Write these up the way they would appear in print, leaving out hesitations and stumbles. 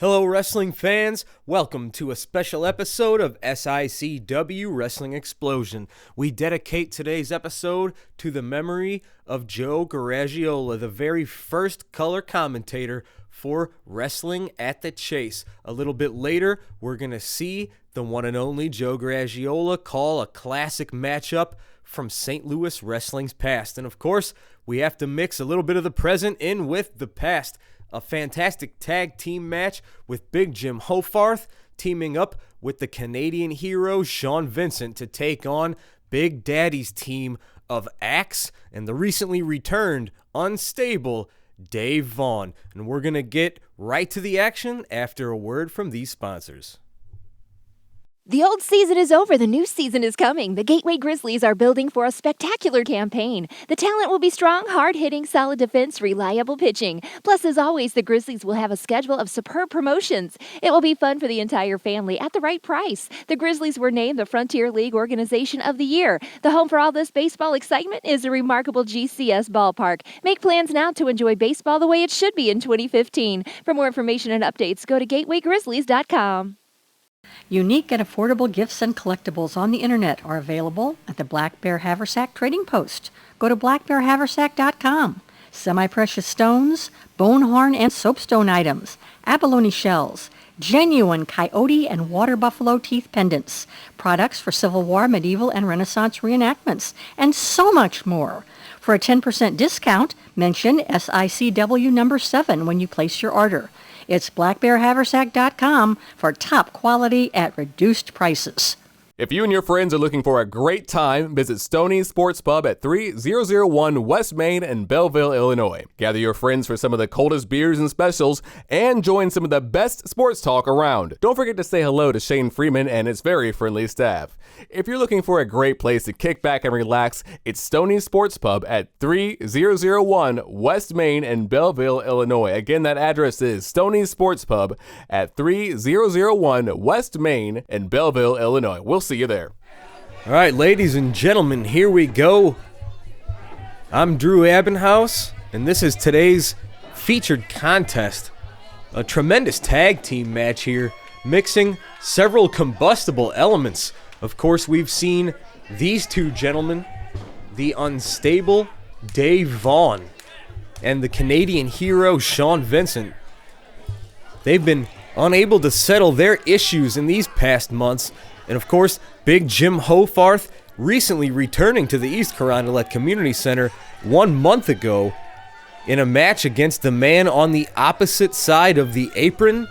Hello, wrestling fans. Welcome to a special episode of SICW Wrestling Explosion. We dedicate today's episode to the memory of Joe Garagiola, the very first color commentator for Wrestling at the Chase. A little bit later, we're going to see the one and only Joe Garagiola call a classic matchup from St. Louis wrestling's past. And of course, we have to mix a little bit of the present in with the past. A fantastic tag team match with Big Jim Hofarth teaming up with the Canadian hero Sean Vincent to take on Big Daddy's team of Axe and the recently returned unstable Dave Vaughn. And we're going to get right to the action after a word from these sponsors. The old season is over. The new season is coming. The Gateway Grizzlies are building for a spectacular campaign. The talent will be strong, hard-hitting, solid defense, reliable pitching. Plus, as always, the Grizzlies will have a schedule of superb promotions. It will be fun for the entire family at the right price. The Grizzlies were named the Frontier League Organization of the Year. The home for all this baseball excitement is the remarkable GCS Ballpark. Make plans now to enjoy baseball the way it should be in 2015. For more information and updates, go to gatewaygrizzlies.com. Unique and affordable gifts and collectibles on the internet are available at the Black Bear Haversack Trading Post. Go to blackbearhaversack.com. Semi-precious stones, bone horn and soapstone items, abalone shells, genuine coyote and water buffalo teeth pendants, products for Civil War, medieval, and Renaissance reenactments, and so much more. For a 10% discount, mention SICW number 7 when you place your order. It's blackbearhaversack.com for top quality at reduced prices. If you and your friends are looking for a great time, visit Stoney's Sports Pub at 3001 West Main in Belleville, Illinois. Gather your friends for some of the coldest beers and specials and join some of the best sports talk around. Don't forget to say hello to Shane Freeman and his very friendly staff. If you're looking for a great place to kick back and relax, it's Stoney's Sports Pub at 3001 West Main in Belleville, Illinois. Again, that address is Stoney's Sports Pub at 3001 West Main in Belleville, Illinois. We'll see you there. All right, ladies and gentlemen, here we go. I'm Drew Abbenhouse, and this is today's featured contest. A tremendous tag team match here, mixing several combustible elements. Of course, we've seen these two gentlemen, the unstable Dave Vaughn and the Canadian hero Sean Vincent. They've been unable to settle their issues in these past months. And of course, Big Jim Hofarth recently returning to the East Carondelet Community Center 1 month ago in a match against the man on the opposite side of the apron,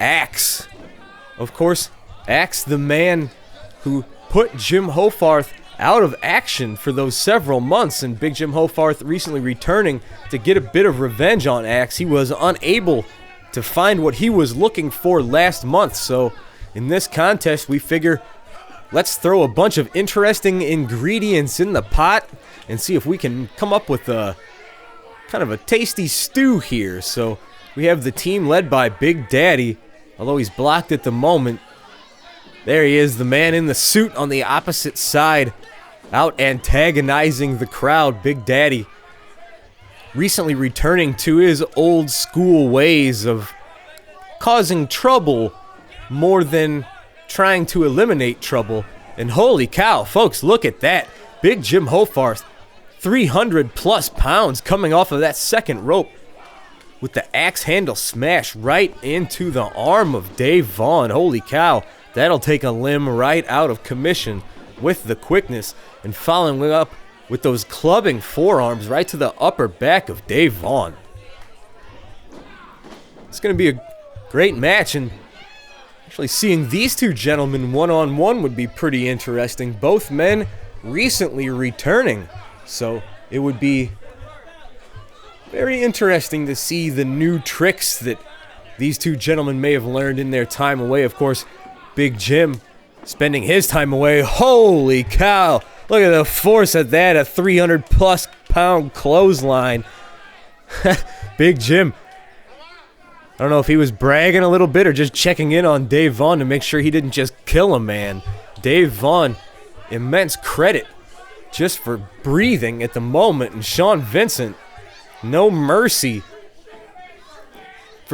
Axe. Of course, Axe, the man who put Jim Hofarth out of action for those several months, and Big Jim Hofarth recently returning to get a bit of revenge on Axe. He was unable to find what he was looking for last month, so in this contest, we figure let's throw a bunch of interesting ingredients in the pot and see if we can come up with a kind of a tasty stew here. So we have the team led by Big Daddy, although he's blocked at the moment. There he is, the man in the suit on the opposite side, out antagonizing the crowd. Big Daddy recently returning to his old school ways of causing trouble more than trying to eliminate trouble. And holy cow, folks, look at that. Big Jim Hofarth, 300 plus pounds coming off of that second rope with the axe handle smash right into the arm of Dave Vaughn. Holy cow, that'll take a limb right out of commission with the quickness, and following up with those clubbing forearms right to the upper back of Dave Vaughn. It's going to be a great match, and actually seeing these two gentlemen one-on-one would be pretty interesting. Both men recently returning, so it would be very interesting to see the new tricks that these two gentlemen may have learned in their time away. Of course, Big Jim spending his time away. Holy cow, look at the force of that, a 300 plus pound clothesline. Big Jim, I don't know if he was bragging a little bit or just checking in on Dave Vaughn to make sure he didn't just kill a man. Dave Vaughn, immense credit just for breathing at the moment. And Sean Vincent, no mercy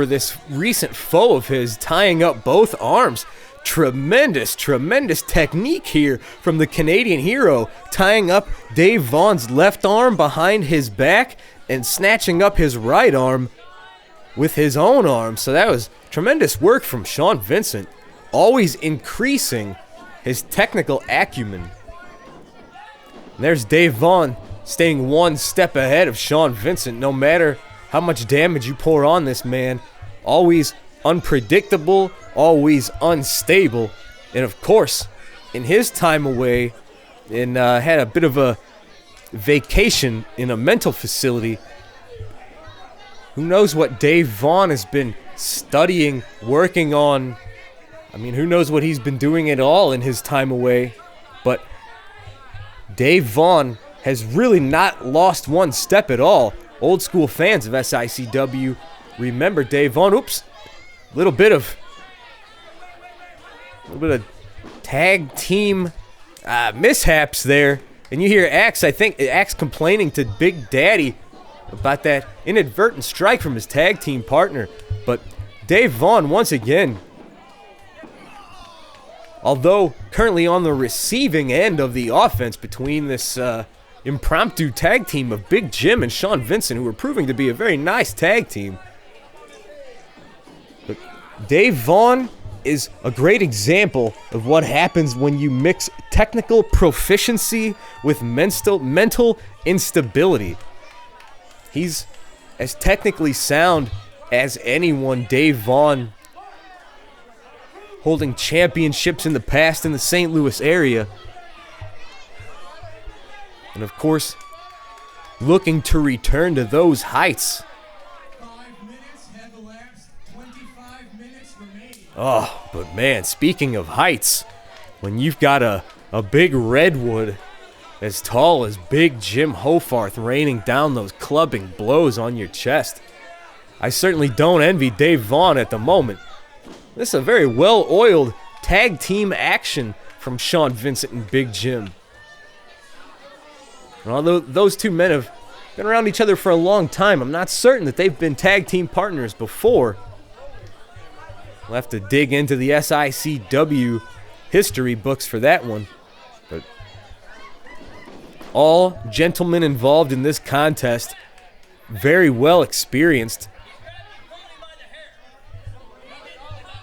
for this recent foe of his, tying up both arms. Tremendous technique here from the Canadian hero, tying up Dave Vaughn's left arm behind his back and snatching up his right arm with his own arm. So that was tremendous work from Sean Vincent, always increasing his technical acumen. And there's Dave Vaughn staying one step ahead of Sean Vincent, no matter how much damage you pour on this man. Always unpredictable, always unstable, and of course, in his time away, and had a bit of a vacation in a mental facility. Who knows what Dave Vaughn has been studying, working on? I mean, who knows what he's been doing at all in his time away? But Dave Vaughn has really not lost one step at all. Old school fans of SICW remember Dave Vaughn. Oops. A little bit of tag team mishaps there. And you hear Axe complaining to Big Daddy about that inadvertent strike from his tag team partner. But Dave Vaughn, once again, although currently on the receiving end of the offense between this impromptu tag team of Big Jim and Sean Vincent, who are proving to be a very nice tag team. But Dave Vaughn is a great example of what happens when you mix technical proficiency with mental instability. He's as technically sound as anyone. Dave Vaughn, holding championships in the past in the St. Louis area. And of course, looking to return to those heights. 5 minutes have elapsed, 25 minutes remaining. Oh, but man, speaking of heights, when you've got a big redwood as tall as Big Jim Hofarth raining down those clubbing blows on your chest, I certainly don't envy Dave Vaughn at the moment. This is a very well-oiled tag team action from Sean Vincent and Big Jim. And although those two men have been around each other for a long time, I'm not certain that they've been tag team partners before. We'll have to dig into the SICW history books for that one. But all gentlemen involved in this contest, very well experienced.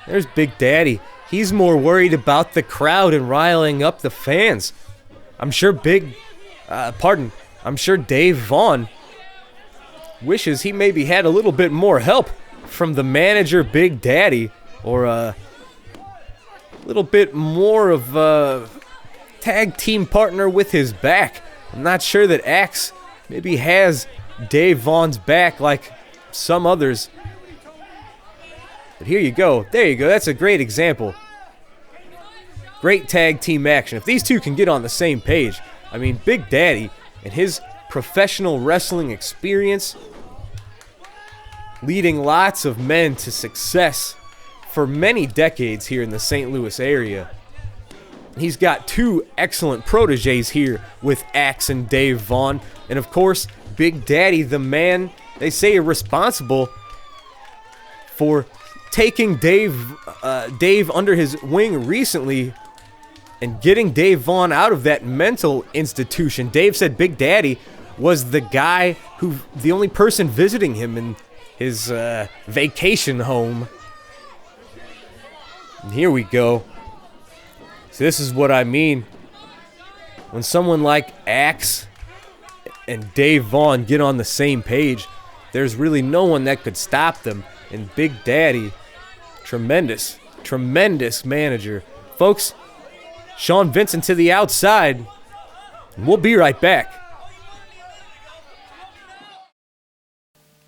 There's Big Daddy. He's more worried about the crowd and riling up the fans. I'm sure Dave Vaughn wishes he maybe had a little bit more help from the manager, Big Daddy, or a little bit more of a tag team partner with his back. I'm not sure that Axe maybe has Dave Vaughn's back like some others. But here you go. There you go. That's a great example. Great tag team action. If these two can get on the same page, I mean, Big Daddy and his professional wrestling experience, leading lots of men to success for many decades here in the St. Louis area. He's got two excellent proteges here with Axe and Dave Vaughn. And of course, Big Daddy, the man they say responsible for taking Dave under his wing recently and getting Dave Vaughn out of that mental institution. Dave said Big Daddy was the only person visiting him in his vacation home. And here we go. So this is what I mean. When someone like Axe and Dave Vaughn get on the same page, there's really no one that could stop them. And Big Daddy, tremendous manager. Folks, Sean Vincent to the outside, and we'll be right back.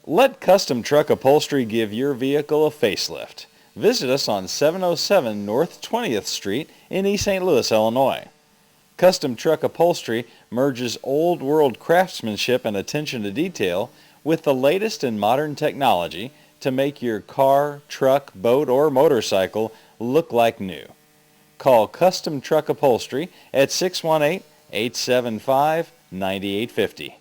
Let Custom Truck Upholstery give your vehicle a facelift. Visit us on 707 North 20th Street in East St. Louis, Illinois. Custom Truck Upholstery merges old world craftsmanship and attention to detail with the latest in modern technology to make your car, truck, boat, or motorcycle look like new. Call Custom Truck Upholstery at 618-875-9850.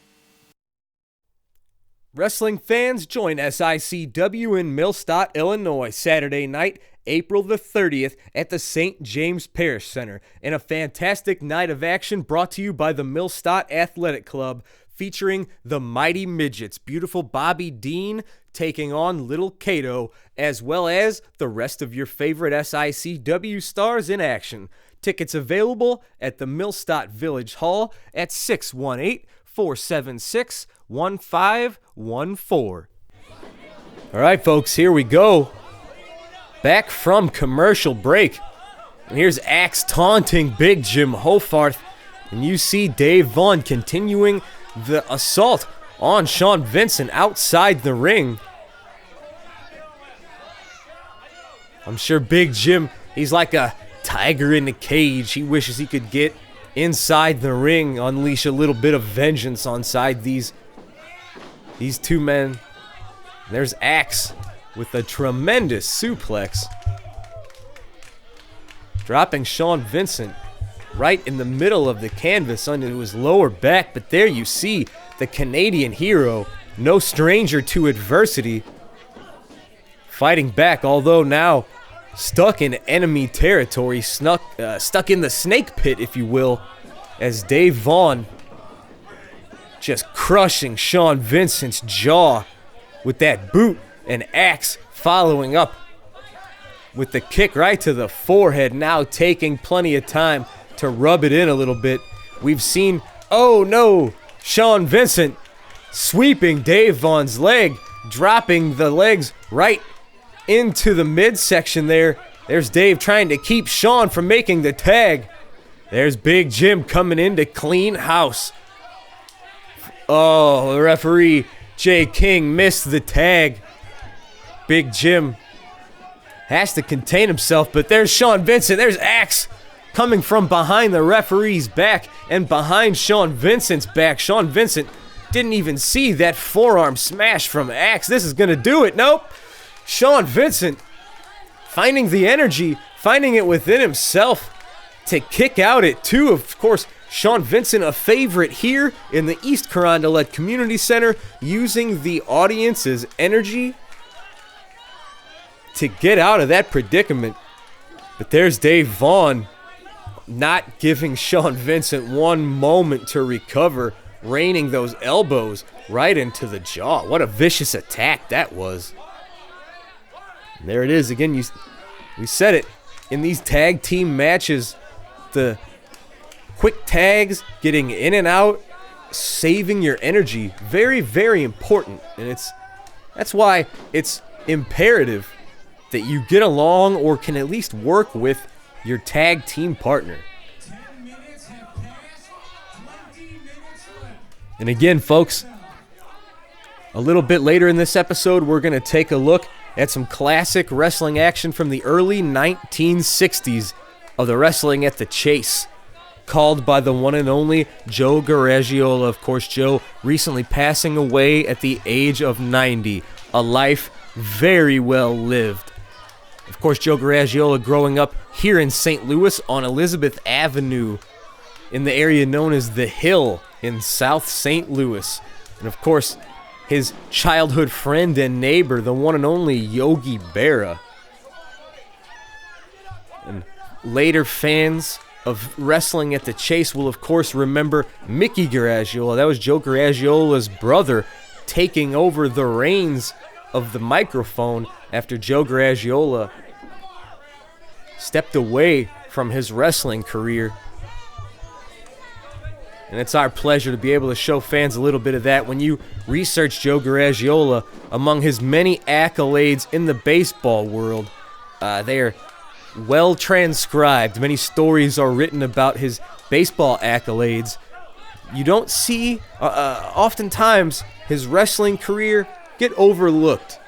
Wrestling fans, join SICW in Millstadt, Illinois, Saturday night, April the 30th at the St. James Parish Center in a fantastic night of action brought to you by the Millstadt Athletic Club, featuring the Mighty Midgets, beautiful Bobby Dean taking on Little Cato, as well as the rest of your favorite SICW stars in action. Tickets available at the Millstadt Village Hall at 618-476-1514. All right, folks, here we go. Back from commercial break. And here's Axe taunting Big Jim Hofarth. And you see Dave Vaughn continuing the assault on Sean Vincent outside the ring. I'm sure Big Jim, he's like a tiger in a cage. He wishes he could get inside the ring, unleash a little bit of vengeance onside these two men. There's Axe with a tremendous suplex, dropping Sean Vincent right in the middle of the canvas onto his lower back. But there you see the Canadian hero, no stranger to adversity, fighting back, although now stuck in enemy territory, stuck in the snake pit, if you will, as Dave Vaughn just crushing Sean Vincent's jaw with that boot, and Axe following up with the kick right to the forehead, now taking plenty of time to rub it in a little bit. We've seen, oh no, Sean Vincent sweeping Dave Vaughn's leg, dropping the legs right into the midsection there. There's Dave trying to keep Sean from making the tag. There's Big Jim coming in to clean house. Oh, the referee, Jay King, missed the tag. Big Jim has to contain himself, but there's Sean Vincent. There's Axe coming from behind the referee's back and behind Sean Vincent's back. Sean Vincent didn't even see that forearm smash from Axe. This is going to do it. Nope. Sean Vincent finding the energy, finding it within himself to kick out at 2. Of course, Sean Vincent, a favorite here in the East Carondelet Community Center, using the audience's energy to get out of that predicament. But there's Dave Vaughn, not giving Sean Vincent one moment to recover, raining those elbows right into the jaw. What a vicious attack that was. And there it is again. We said it in these tag team matches, the quick tags, getting in and out, saving your energy, very, very important. And that's why it's imperative that you get along or can at least work with your tag team partner. 10 minutes have passed, 20 minutes left. And again, folks, a little bit later in this episode, we're going to take a look at some classic wrestling action from the early 1960s of the Wrestling at the Chase, called by the one and only Joe Garagiola. Of course, Joe recently passing away at the age of 90, a life very well lived. Of course, Joe Garagiola growing up here in St. Louis on Elizabeth Avenue in the area known as The Hill in South St. Louis. And of course, his childhood friend and neighbor, the one and only Yogi Berra. And later fans of Wrestling at the Chase will of course remember Mickey Garagiola. That was Joe Garagiola's brother, taking over the reins of the microphone after Joe Garagiola stepped away from his wrestling career. And it's our pleasure to be able to show fans a little bit of that. When you research Joe Garagiola, among his many accolades in the baseball world, they are well transcribed. Many stories are written about his baseball accolades. You don't see, oftentimes, his wrestling career get overlooked.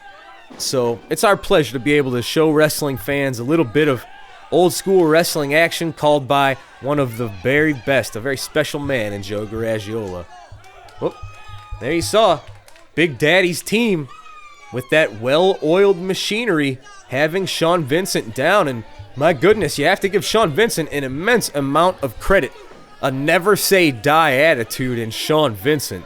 So it's our pleasure to be able to show wrestling fans a little bit of old school wrestling action called by one of the very best, a very special man in Joe Garagiola. Whoop. There you saw Big Daddy's team with that well-oiled machinery having Sean Vincent down. And my goodness, you have to give Sean Vincent an immense amount of credit. A never say die attitude in Sean Vincent.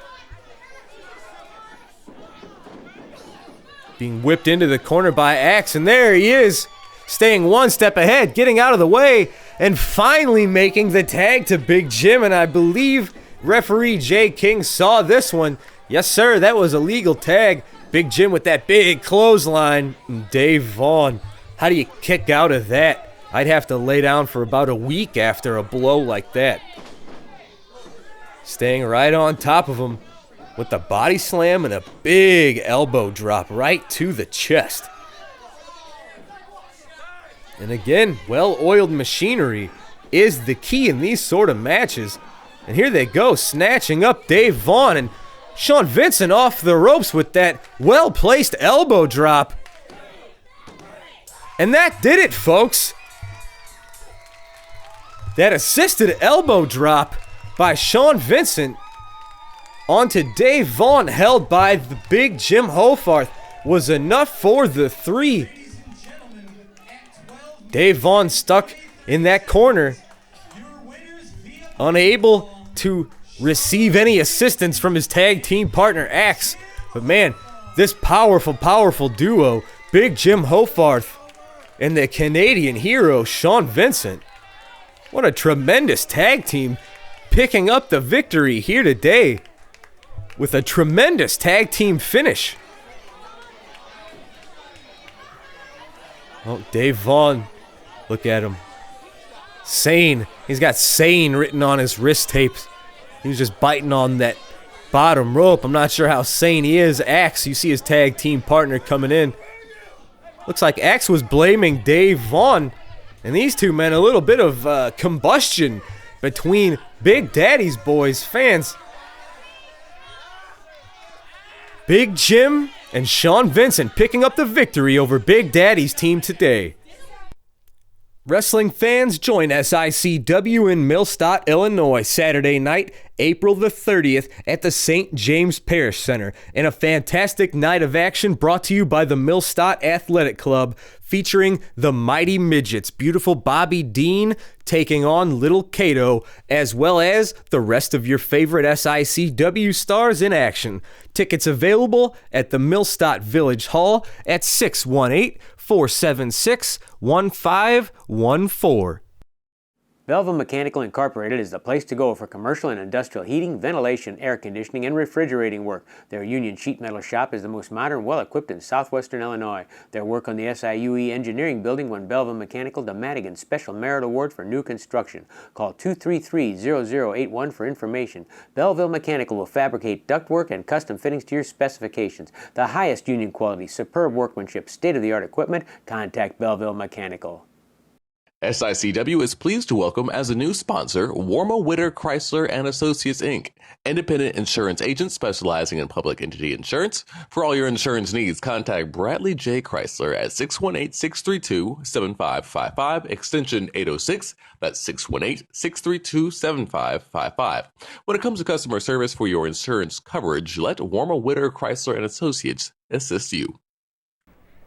being whipped into the corner by Axe, and there he is, staying one step ahead, getting out of the way, and finally making the tag to Big Jim. And I believe referee Jay King saw this one. Yes, sir, that was a legal tag. Big Jim with that big clothesline. And Dave Vaughn, how do you kick out of that? I'd have to lay down for about a week after a blow like that. Staying right on top of him with the body slam and a big elbow drop right to the chest. And again, well-oiled machinery is the key in these sort of matches. And here they go, snatching up Dave Vaughn, and Sean Vincent off the ropes with that well-placed elbow drop. And that did it, folks. That assisted elbow drop by Sean Vincent onto Dave Vaughn, held by the Big Jim Hofarth, was enough for the three. Dave Vaughn stuck in that corner, unable to receive any assistance from his tag team partner Axe. But man, this powerful duo, Big Jim Hofarth and the Canadian hero Sean Vincent, what a tremendous tag team, picking up the victory here today with a tremendous tag team finish. Oh, Dave Vaughn, look at him. Sane. He's got Sane written on his wrist tapes. He was just biting on that bottom rope. I'm not sure how sane he is. Axe, you see his tag team partner coming in. Looks like Axe was blaming Dave Vaughn. And these two men, a little bit of combustion between Big Daddy's Boys fans. Big Jim and Sean Vincent picking up the victory over Big Daddy's team today. Wrestling fans, join SICW in Millstadt, Illinois, Saturday night, April the 30th at the St. James Parish Center in a fantastic night of action brought to you by the Millstadt Athletic Club, featuring the Mighty Midgets, beautiful Bobby Dean taking on Little Kato, as well as the rest of your favorite SICW stars in action. Tickets available at the Millstadt Village Hall at 618-476-1514. Belleville Mechanical Incorporated is the place to go for commercial and industrial heating, ventilation, air conditioning, and refrigerating work. Their Union Sheet Metal Shop is the most modern, well-equipped in southwestern Illinois. Their work on the SIUE Engineering Building won Belleville Mechanical the Madigan Special Merit Award for new construction. Call 233-0081 for information. Belleville Mechanical will fabricate ductwork and custom fittings to your specifications. The highest union quality, superb workmanship, state-of-the-art equipment. Contact Belleville Mechanical. SICW is pleased to welcome as a new sponsor Warma Witter Chrysler & Associates, Inc., independent insurance agent specializing in public entity insurance. For all your insurance needs, contact Bradley J. Chrysler at 618-632-7555, extension 806. That's 618-632-7555. When it comes to customer service for your insurance coverage, let Warma Witter Chrysler & Associates assist you.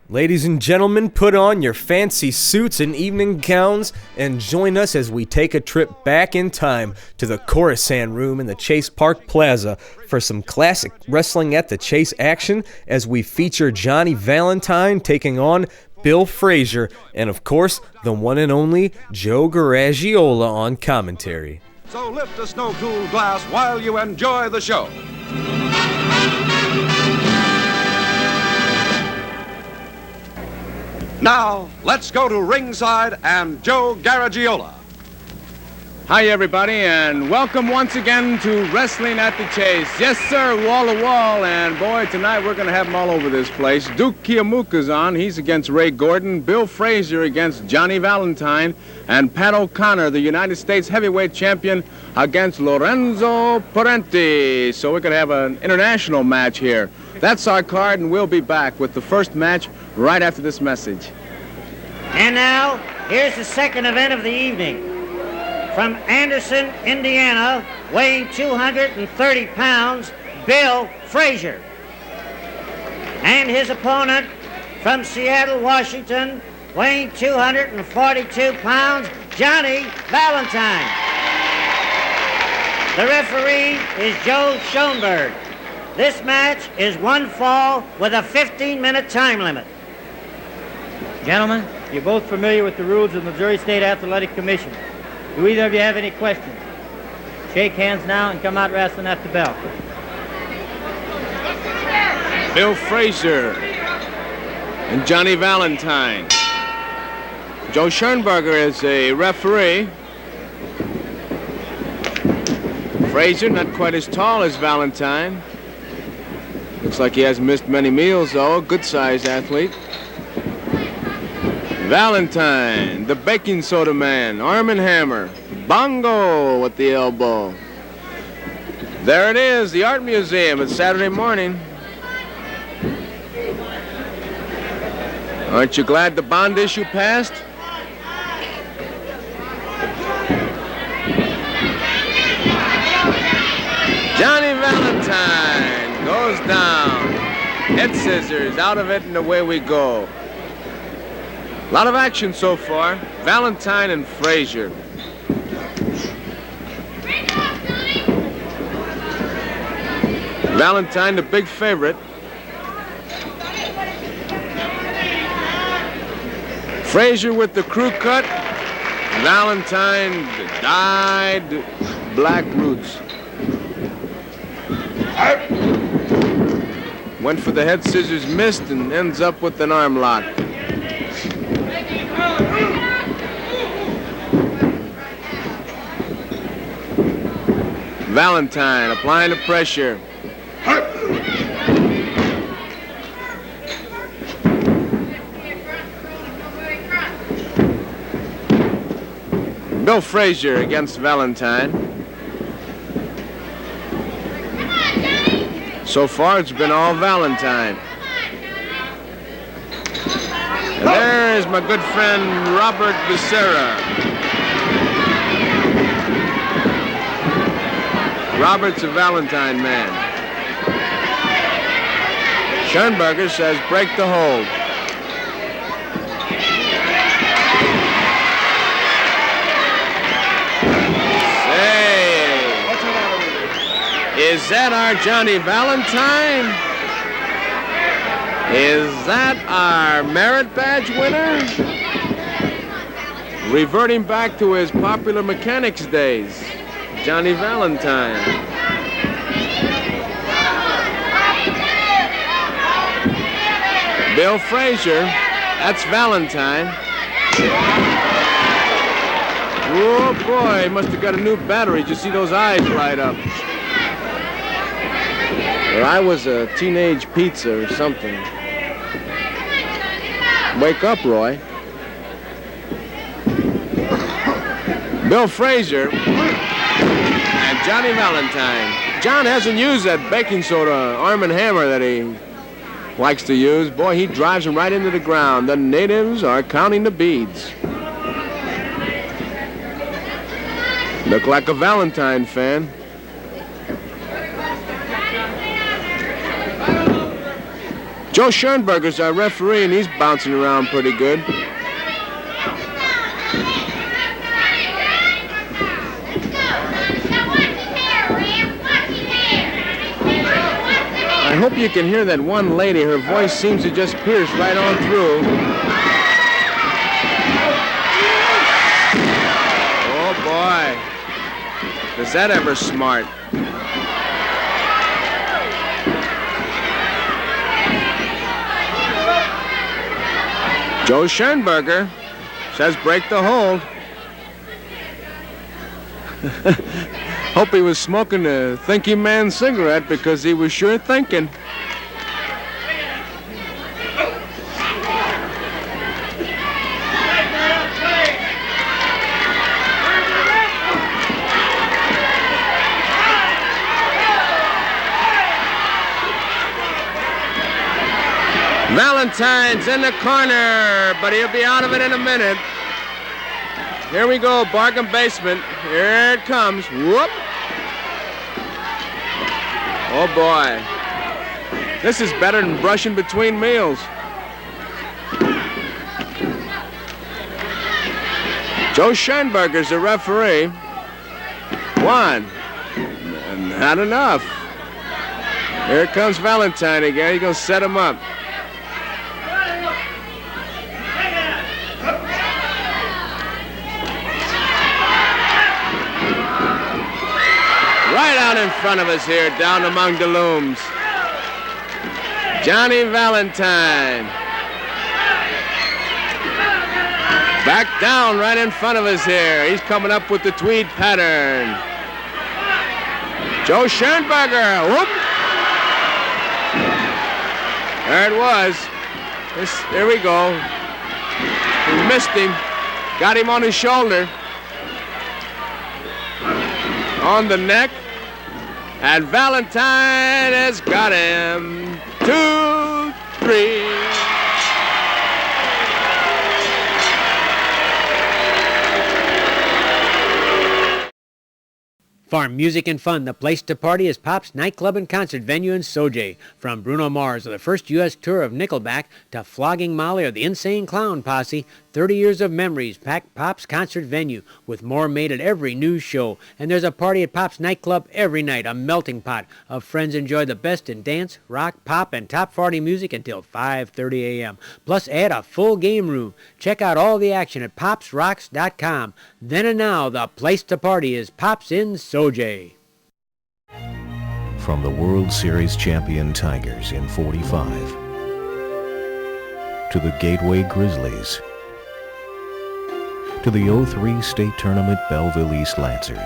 Ladies and gentlemen, put on your fancy suits and evening gowns and join us as we take a trip back in time to the Coruscant Room in the Chase Park Plaza for some classic wrestling at the Chase action as we feature Johnny Valentine taking on Bill Frazier and, of course, the one and only Joe Garagiola on commentary. So lift a snow-cooled glass while you enjoy the show. Now, let's go to ringside and Joe Garagiola. Hi, everybody, and welcome once again to Wrestling at the Chase. Yes, sir, wall to wall, and boy, tonight we're going to have them all over this place. Duke Kiamuka's on. He's against Ray Gordon. Bill Frazier against Johnny Valentine. And Pat O'Connor, the United States heavyweight champion, against Lorenzo Parenti. So we're going to have an international match here. That's our card, and we'll be back with the first match right after this message. And now, here's the second event of the evening. From Anderson, Indiana, weighing 230 pounds, Bill Frazier. And his opponent from Seattle, Washington, weighing 242 pounds, Johnny Valentine. The referee is Joe Schoenberg. This match is one fall with a 15-minute time limit. Gentlemen, you're both familiar with the rules of the Missouri State Athletic Commission. Do either of you have any questions? Shake hands now and come out wrestling at the bell. Bill Frazier and Johnny Valentine. Joe Schoenberger is a referee. Frazier, not quite as tall as Valentine. Looks like he hasn't missed many meals, though. Good-sized athlete. Valentine, the baking soda man, Arm and Hammer. Bongo with the elbow. There it is, the Art Museum. It's Saturday morning. Aren't you glad the bond issue passed? Johnny Valentine goes down. Head scissors, out of it, and away we go. A lot of action so far. Valentine and Frazier. Valentine, the big favorite. Frazier with the crew cut. Valentine dyed black roots. Went for the head scissors, missed, and ends up with an arm lock. Valentine applying the pressure. Bill Frazier against Valentine. So far, it's been all Valentine. And there is my good friend Robert Becerra. Robert's a Valentine man. Schoenberger says break the hold. Is that our Johnny Valentine? Is that our merit badge winner? Reverting back to his popular mechanics days, Johnny Valentine. Bill Frazier, that's Valentine. Oh boy, he must have got a new battery. Did you see those eyes light up? Or I was a teenage pizza or something. Wake up, Roy. Bill Frazier and Johnny Valentine. John hasn't used that baking soda Arm and Hammer that he likes to use. Boy, he drives him right into the ground. The natives are counting the beads. Look like a Valentine fan. Joe Schoenberger's our referee, and he's bouncing around pretty good. I hope you can hear that one lady. Her voice seems to just pierce right on through. Oh, boy. Is that ever smart? Joe Schoenberger says break the hold. Hope he was smoking a thinking man cigarette because he was sure thinking. Valentine's in the corner, but he'll be out of it in a minute. Here we go, bargain basement. Here it comes. Whoop. Oh, boy. This is better than brushing between meals. Joe Schoenberger's the referee. One. Not enough. Here comes Valentine again. He's going to set him up. Right out in front of us here, down among the looms. Johnny Valentine. Back down right in front of us here. He's coming up with the tweed pattern. Joe Schoenberger. Whoop. There it was. There we go. He missed him. Got him on his shoulder. On the neck. And Valentine has got him. 2, 3. For music and fun, the place to party is Pop's nightclub and concert venue in Sojay. From Bruno Mars or the first U.S. tour of Nickelback to Flogging Molly or the Insane Clown Posse, 30 years of memories pack Pop's concert venue with more made at every new show. And there's a party at Pop's nightclub every night, a melting pot of friends enjoy the best in dance, rock, pop, and top 40 music until 5:30 a.m. Plus add a full game room. Check out all the action at popsrocks.com. Then and now, the place to party is Pop's in Sojay. From the World Series champion Tigers in '45 to the Gateway Grizzlies to the '03 state tournament Belleville East Lancers.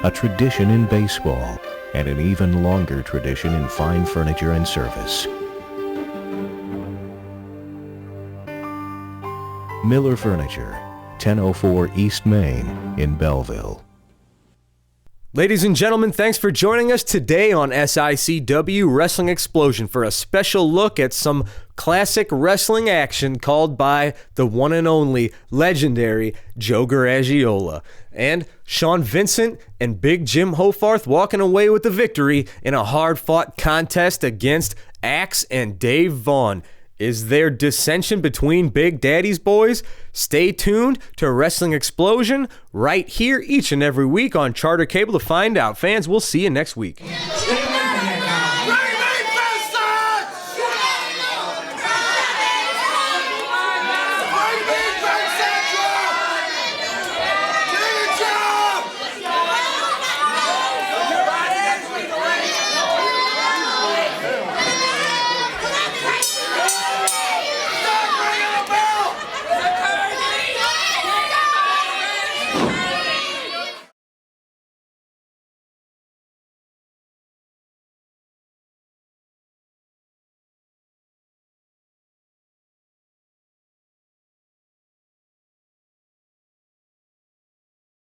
A tradition in baseball and an even longer tradition in fine furniture and service. Miller Furniture, 1004 East Main in Belleville. Ladies and gentlemen, thanks for joining us today on SICW Wrestling Explosion for a special look at some classic wrestling action called by the one and only legendary Joe Garagiola. And Sean Vincent and Big Jim Hofarth walking away with the victory in a hard-fought contest against Axe and Dave Vaughn. Is there dissension between Big Daddy's boys? Stay tuned to Wrestling Explosion right here each and every week on Charter Cable to find out. Fans, we'll see you next week.